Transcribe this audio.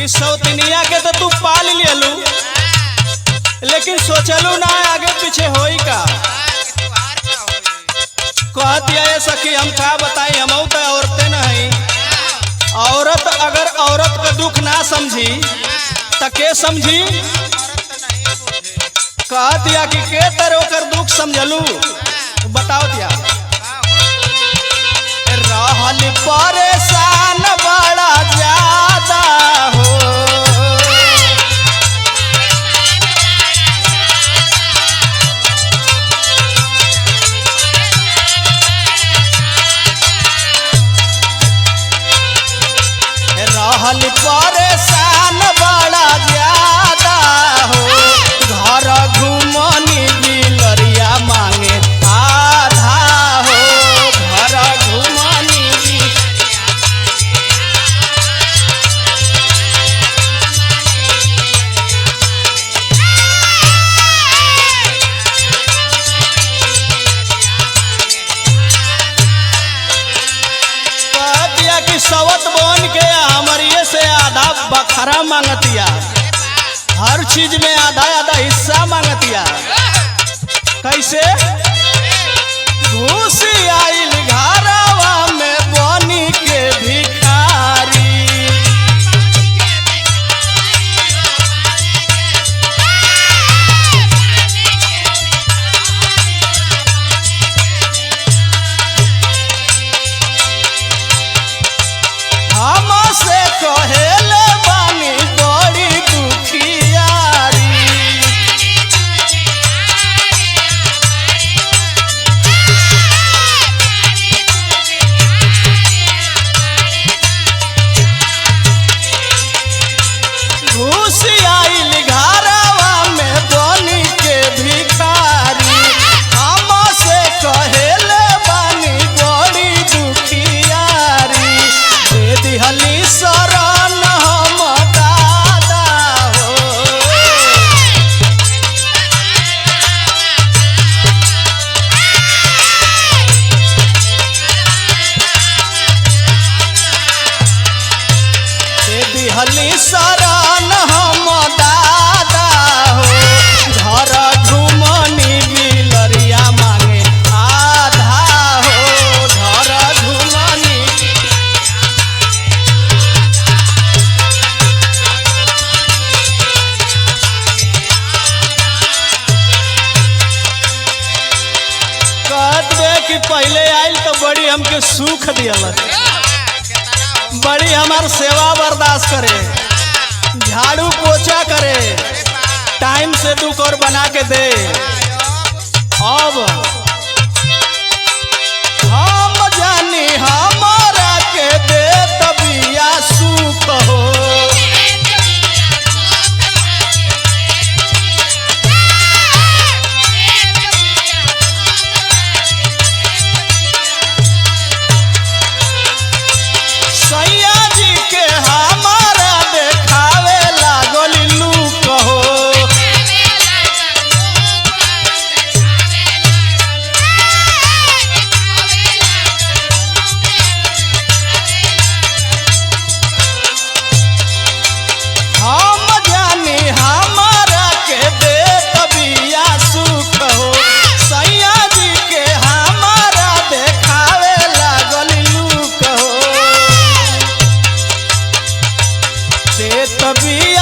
कि सौतनिया के तो तू पाल लियलू, लेकिन सोचलू ना आगे पीछे होई का। कहती है सखी हम का बताई, हम तो औरतें नहीं। औरत अगर औरत का दुख ना समझी तो के समझी। कह दिया कि के तरह ओकर दुख समझलू, बताओ दिया। रहल परेशान बड़ा ज्यादा हो, रहल परेशान बड़ा ज्यादा हो। घर घुमनी बिलरिया मांगे आधा हो, घर घुमनी कहतिया कि सवत बन के हमरिए से आधा बखरा मांगतिया, हर चीज में आधा आधा हिस्सा मांगतिया। कैसे घूसी आइल घरवा में बनी के भिखारी, हमसे कहेले बानी बड़ी दुखियारी। घूसी आइल घरवा में बनी के भिखारी, हमसे कहेले बानी बड़ी दुखियारी। दे दिहली शरण हम दादा हो, दे दिहली शरण हम दादा हो। घर घुमनी बिलरिया मांगे आधा हो, घर घुमनी कहते कि पहले आयल तो बड़ी हमके सुख दियल, बड़ी हमार सेवा बर्दाश्त करे, झाड़ू पोछा करे, टाइम से दुख और बना के दे। अब हम जानी हमारा के दे तबिया सुख हो, सैया जी के हमारा देखावे लागल लूक हो। हम जानी हमारा के दे तबिया सुख हो, सैया जी के हमारा देखावे लागल लूक हो। दे तबिया